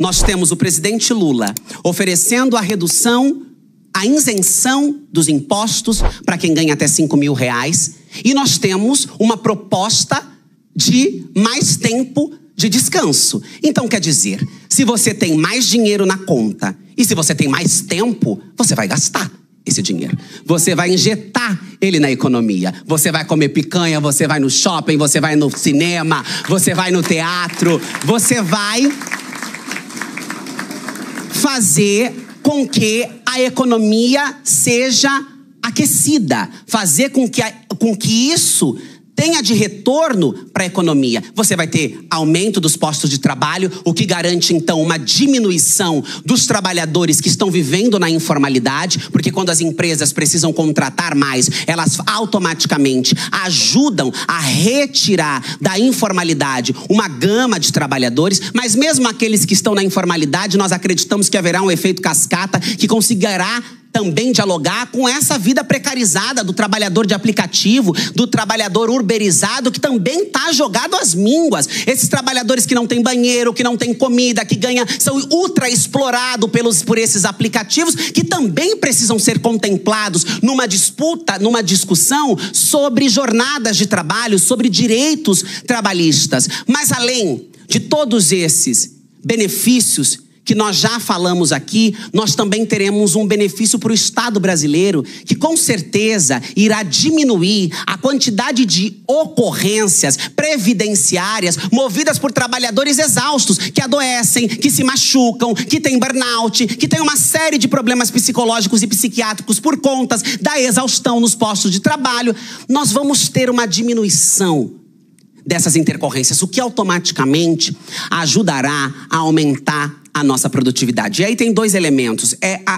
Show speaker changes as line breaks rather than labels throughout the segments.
nós temos o presidente Lula oferecendo a isenção dos impostos para quem ganha até R$5.000. E nós temos uma proposta de mais tempo de descanso. Então, quer dizer, se você tem mais dinheiro na conta e se você tem mais tempo, você vai gastar esse dinheiro. Você vai injetar ele na economia. Você vai comer picanha, você vai no shopping, você vai no cinema, você vai no teatro, você vai fazer com que a economia seja aquecida, fazer com que isso tenha de retorno para a economia. Você vai ter aumento dos postos de trabalho, o que garante, então, uma diminuição dos trabalhadores que estão vivendo na informalidade, porque quando as empresas precisam contratar mais, elas automaticamente ajudam a retirar da informalidade uma gama de trabalhadores, mas mesmo aqueles que estão na informalidade, nós acreditamos que haverá um efeito cascata que conseguirá também dialogar com essa vida precarizada do trabalhador de aplicativo, do trabalhador uberizado, que também está jogado às mínguas. Esses trabalhadores que não têm banheiro, que não têm comida, que são ultra explorados por esses aplicativos, que também precisam ser contemplados numa disputa, numa discussão sobre jornadas de trabalho, sobre direitos trabalhistas. Mas além de todos esses benefícios que nós já falamos aqui, nós também teremos um benefício para o Estado brasileiro, que com certeza irá diminuir a quantidade de ocorrências previdenciárias movidas por trabalhadores exaustos, que adoecem, que se machucam, que têm burnout, que têm uma série de problemas psicológicos e psiquiátricos por conta da exaustão nos postos de trabalho. Nós vamos ter uma diminuição dessas intercorrências, o que automaticamente ajudará a aumentar a nossa produtividade. E aí tem dois elementos.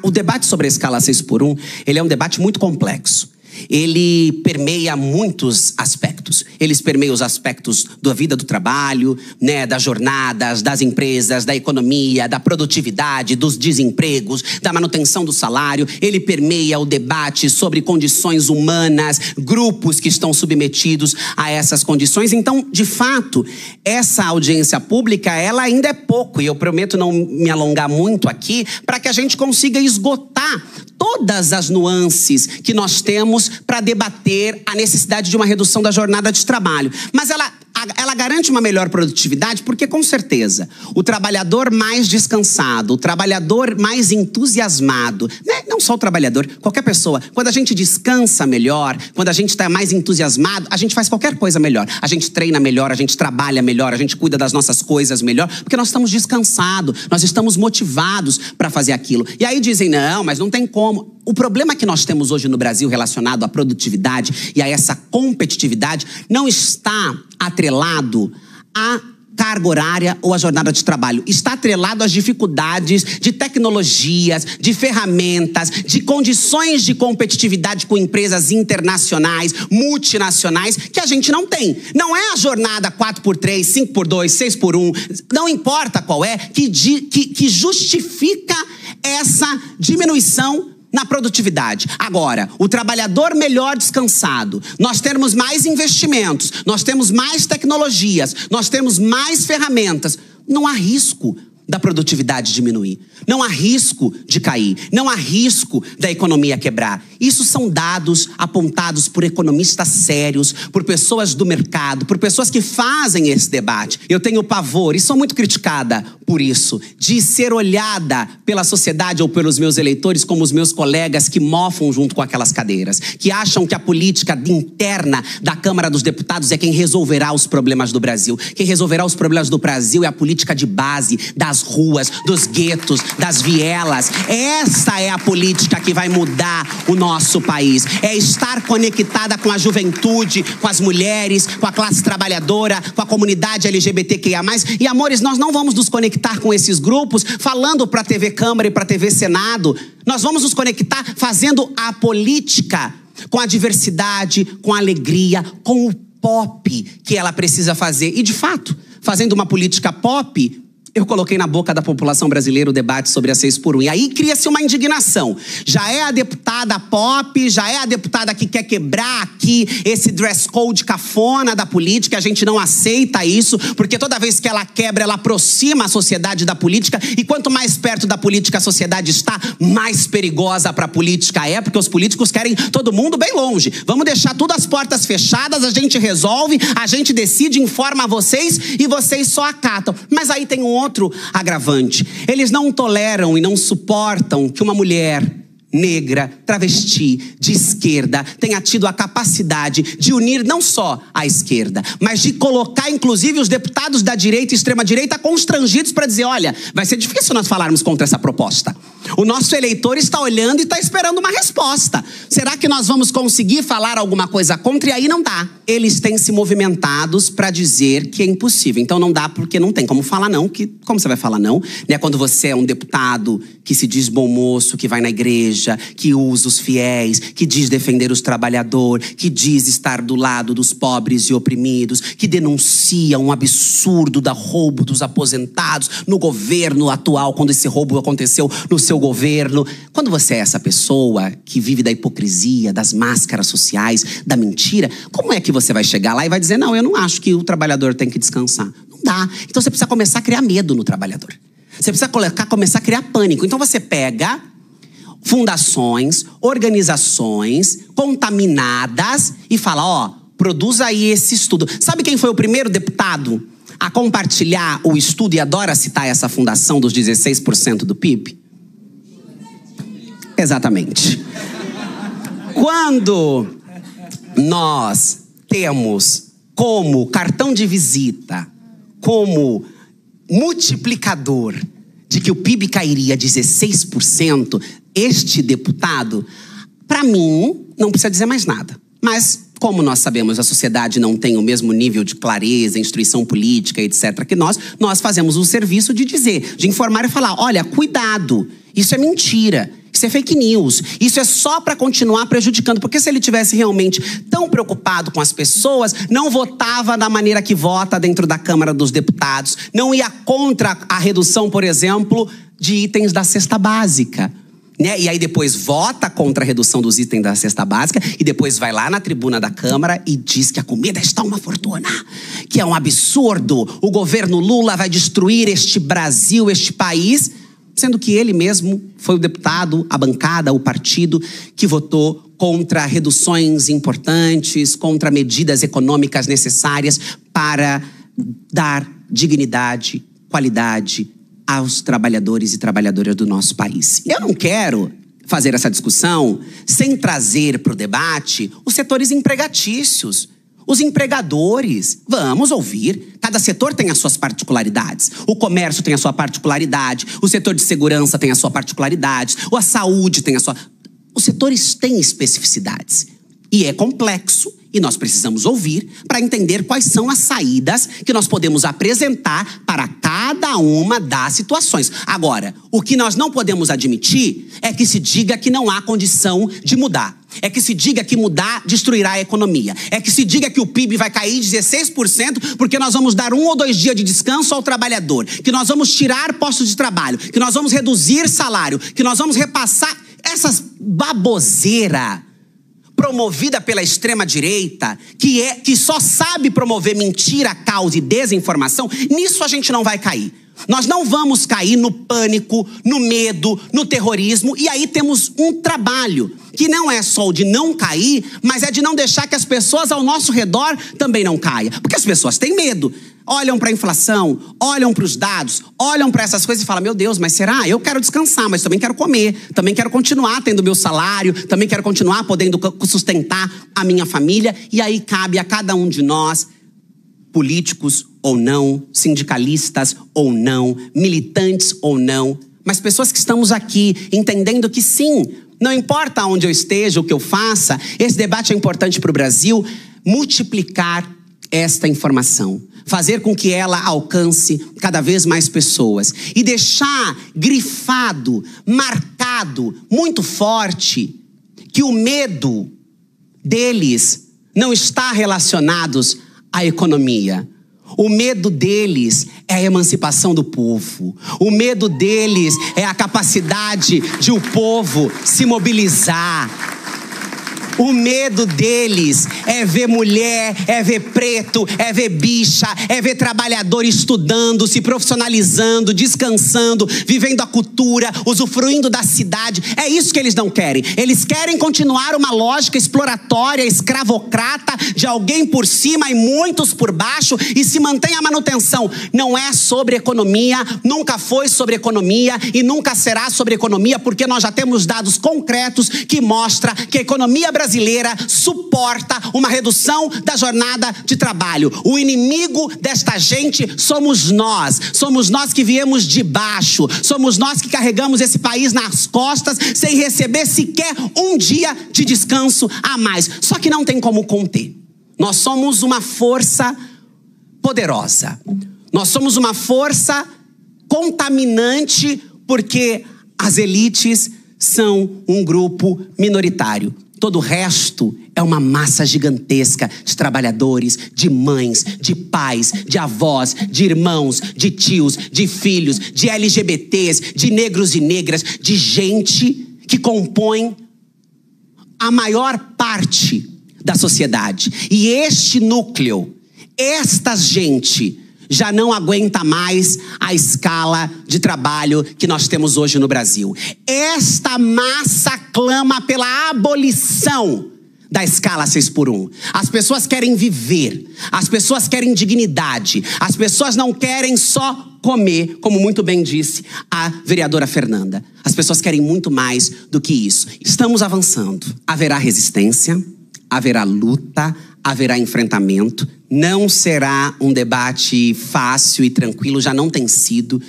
O debate sobre a escala 6x1, ele é um debate muito complexo. Ele permeia muitos aspectos. Eles permeiam os aspectos da vida do trabalho, né, das jornadas, das empresas, da economia, da produtividade, dos desempregos, da manutenção do salário. Ele permeia o debate sobre condições humanas, grupos que estão submetidos a essas condições. Então, de fato, essa audiência pública, ela ainda é pouco. E eu prometo não me alongar muito aqui, para que a gente consiga esgotar todas as nuances que nós temos para debater a necessidade de uma redução da jornada de trabalho. Mas ela garante uma melhor produtividade porque, com certeza, o trabalhador mais descansado, o trabalhador mais entusiasmado, né? Não só o trabalhador, qualquer pessoa, quando a gente descansa melhor, quando a gente está mais entusiasmado, a gente faz qualquer coisa melhor. A gente treina melhor, a gente trabalha melhor, a gente cuida das nossas coisas melhor, porque nós estamos descansados, nós estamos motivados para fazer aquilo. E aí dizem, não, mas não tem como. O problema que nós temos hoje no Brasil relacionado à produtividade e a essa competitividade não está atrelado à carga horária ou à jornada de trabalho. Está atrelado às dificuldades de tecnologias, de ferramentas, de condições de competitividade com empresas internacionais, multinacionais, que a gente não tem. Não é a jornada 4x3, 5x2, 6x1, não importa qual é, que justifica essa diminuição na produtividade. Agora, o trabalhador melhor descansado, nós temos mais investimentos, nós temos mais tecnologias, nós temos mais ferramentas. Não há risco da produtividade diminuir. Não há risco de cair. Não há risco da economia quebrar. Isso são dados apontados por economistas sérios, por pessoas do mercado, por pessoas que fazem esse debate. Eu tenho pavor, e sou muito criticada por isso, de ser olhada pela sociedade ou pelos meus eleitores como os meus colegas que mofam junto com aquelas cadeiras, que acham que a política interna da Câmara dos Deputados é quem resolverá os problemas do Brasil. Quem resolverá os problemas do Brasil é a política de base, das ruas, dos guetos, das vielas. Essa é a política que vai mudar o nosso país. É estar conectada com a juventude, com as mulheres, com a classe trabalhadora, com a comunidade LGBTQIA+. E, amores, nós não vamos nos conectar com esses grupos falando para a TV Câmara e para a TV Senado. Nós vamos nos conectar fazendo a política com a diversidade, com a alegria, com o pop que ela precisa fazer. E, de fato, fazendo uma política pop, eu coloquei na boca da população brasileira o debate sobre a 6x1. E aí cria-se uma indignação. Já é a deputada pop, já é a deputada que quer quebrar aqui esse dress code cafona da política. A gente não aceita isso, porque toda vez que ela quebra, ela aproxima a sociedade da política. E quanto mais perto da política a sociedade está, mais perigosa para a política é, porque os políticos querem todo mundo bem longe. Vamos deixar tudo as portas fechadas, a gente resolve, a gente decide, informa vocês e vocês só acatam. Mas aí tem um outro agravante. Eles não toleram e não suportam que uma mulher negra, travesti, de esquerda, tenha tido a capacidade de unir não só a esquerda, mas de colocar inclusive os deputados da direita e extrema-direita constrangidos para dizer, olha, vai ser difícil nós falarmos contra essa proposta. O nosso eleitor está olhando e está esperando uma resposta. Será que nós vamos conseguir falar alguma coisa contra? E aí não dá. Eles têm se movimentados para dizer que é impossível. Então não dá porque não tem como falar não. Como você vai falar não? Né? Quando você é um deputado que se diz bom moço, que vai na igreja, que usa os fiéis, que diz defender os trabalhadores, que diz estar do lado dos pobres e oprimidos, que denuncia um absurdo da roubo dos aposentados no governo atual, quando esse roubo aconteceu no seu governo. Quando você é essa pessoa que vive da hipocrisia, das máscaras sociais, da mentira, como é que você vai chegar lá e vai dizer, não, eu não acho que o trabalhador tem que descansar? Não dá. Então você precisa começar a criar medo no trabalhador. Você precisa começar a criar pânico. Então você pega fundações, organizações contaminadas e fala, ó, produz aí esse estudo. Sabe quem foi o primeiro deputado a compartilhar o estudo e adora citar essa fundação dos 16% do PIB? Exatamente. Quando nós temos como cartão de visita, como multiplicador de que o PIB cairia 16%, este deputado, para mim, não precisa dizer mais nada. Mas, como nós sabemos, a sociedade não tem o mesmo nível de clareza, instrução política, etc. que nós fazemos o serviço de dizer, de informar e falar, olha, cuidado, isso é mentira. Isso é fake news. Isso é só para continuar prejudicando. Porque se ele tivesse realmente tão preocupado com as pessoas, não votava da maneira que vota dentro da Câmara dos Deputados. Não ia contra a redução, por exemplo, de itens da cesta básica. Né? E aí depois vota contra a redução dos itens da cesta básica e depois vai lá na tribuna da Câmara e diz que a comida está uma fortuna, que é um absurdo. O governo Lula vai destruir este Brasil, este país, sendo que ele mesmo foi o deputado, a bancada, o partido que votou contra reduções importantes, contra medidas econômicas necessárias para dar dignidade, qualidade aos trabalhadores e trabalhadoras do nosso país. Eu não quero fazer essa discussão sem trazer para o debate os setores empregatícios, os empregadores. Vamos ouvir. Cada setor tem as suas particularidades. O comércio tem a sua particularidade. O setor de segurança tem a sua particularidade. A saúde tem a sua... Os setores têm especificidades. E é complexo. E nós precisamos ouvir para entender quais são as saídas que nós podemos apresentar para cada uma das situações. Agora, o que nós não podemos admitir é que se diga que não há condição de mudar. É que se diga que mudar destruirá a economia. É que se diga que o PIB vai cair 16% porque nós vamos dar 1 ou 2 dias de descanso ao trabalhador. Que nós vamos tirar postos de trabalho. Que nós vamos reduzir salário. Que nós vamos repassar essas baboseiras promovida pela extrema-direita, que só sabe promover mentira, caos e desinformação. Nisso a gente não vai cair. Nós não vamos cair no pânico, no medo, no terrorismo. E aí temos um trabalho que não é só o de não cair, mas é de não deixar que as pessoas ao nosso redor também não caiam. Porque as pessoas têm medo. Olham para a inflação, olham para os dados, olham para essas coisas e falam, meu Deus, mas será? Eu quero descansar, mas também quero comer, também quero continuar tendo meu salário, também quero continuar podendo sustentar a minha família. E aí cabe a cada um de nós, políticos ou não, sindicalistas ou não, militantes ou não, mas pessoas que estamos aqui entendendo que sim, não importa onde eu esteja, o que eu faça, esse debate é importante para o Brasil, multiplicar esta informação. Fazer com que ela alcance cada vez mais pessoas. E deixar grifado, marcado, muito forte, que o medo deles não está relacionado à economia. O medo deles é a emancipação do povo. O medo deles é a capacidade de o povo se mobilizar. O medo deles é ver mulher, é ver preto, é ver bicha, é ver trabalhador estudando, se profissionalizando, descansando, vivendo a cultura, usufruindo da cidade. É isso que eles não querem. Eles querem continuar uma lógica exploratória, escravocrata, de alguém por cima e muitos por baixo, e se mantém a manutenção. Não é sobre economia, nunca foi sobre economia e nunca será sobre economia, porque nós já temos dados concretos que mostram que a economia brasileira suporta uma redução da jornada de trabalho. O inimigo desta gente somos nós que viemos de baixo, somos nós que carregamos esse país nas costas sem receber sequer um dia de descanso a mais. Só que não tem como conter. Nós somos uma força poderosa. Nós somos uma força contaminante porque as elites são um grupo minoritário. Todo o resto é uma massa gigantesca de trabalhadores, de mães, de pais, de avós, de irmãos, de tios, de filhos, de LGBTs, de negros e negras, de gente que compõe a maior parte da sociedade. E este núcleo, esta gente, já não aguenta mais a escala de trabalho que nós temos hoje no Brasil. Esta massa clama pela abolição da escala 6x1. As pessoas querem viver, as pessoas querem dignidade, as pessoas não querem só comer, como muito bem disse a vereadora Fernanda. As pessoas querem muito mais do que isso. Estamos avançando. Haverá resistência, haverá luta, haverá enfrentamento. Não será um debate fácil e tranquilo, já não tem sido.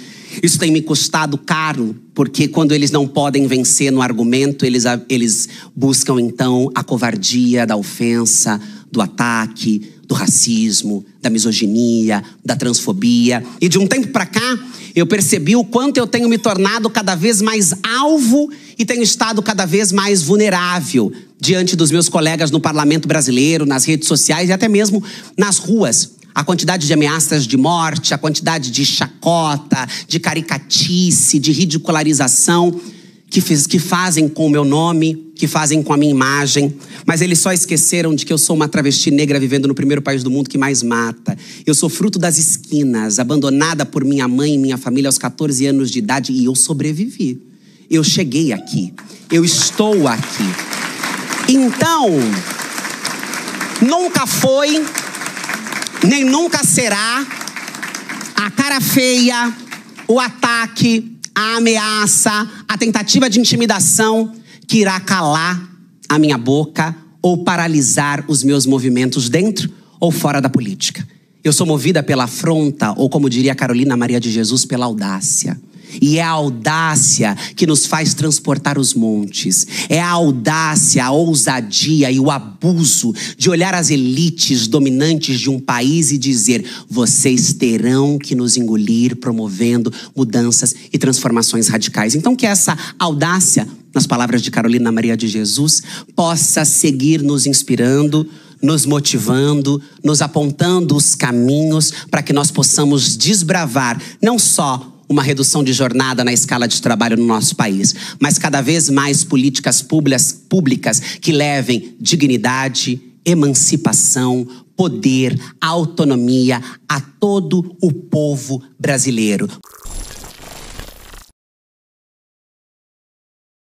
Isso tem me custado caro, porque quando eles não podem vencer no argumento, eles buscam então a covardia da ofensa, do ataque, do racismo, da misoginia, da transfobia. E de um tempo para cá, eu percebi o quanto eu tenho me tornado cada vez mais alvo e tenho estado cada vez mais vulnerável diante dos meus colegas no parlamento brasileiro, nas redes sociais e até mesmo nas ruas. A quantidade de ameaças de morte, a quantidade de chacota, de caricatice, de ridicularização que fazem com o meu nome, que fazem com a minha imagem. Mas eles só esqueceram de que eu sou uma travesti negra vivendo no primeiro país do mundo que mais mata. Eu sou fruto das esquinas, abandonada por minha mãe e minha família aos 14 anos de idade, e eu sobrevivi. Eu cheguei aqui. Eu estou aqui. Então, nunca foi, nem nunca será a cara feia, o ataque, a ameaça, a tentativa de intimidação que irá calar a minha boca ou paralisar os meus movimentos dentro ou fora da política. Eu sou movida pela afronta, ou como diria Carolina Maria de Jesus, pela audácia. E é a audácia que nos faz transportar os montes. É a audácia, a ousadia e o abuso de olhar as elites dominantes de um país e dizer: vocês terão que nos engolir, promovendo mudanças e transformações radicais. Então que essa audácia, nas palavras de Carolina Maria de Jesus, possa seguir nos inspirando, nos motivando, nos apontando os caminhos para que nós possamos desbravar não só uma redução de jornada na escala de trabalho no nosso país, mas cada vez mais políticas públicas que levem dignidade, emancipação, poder, autonomia a todo o povo brasileiro.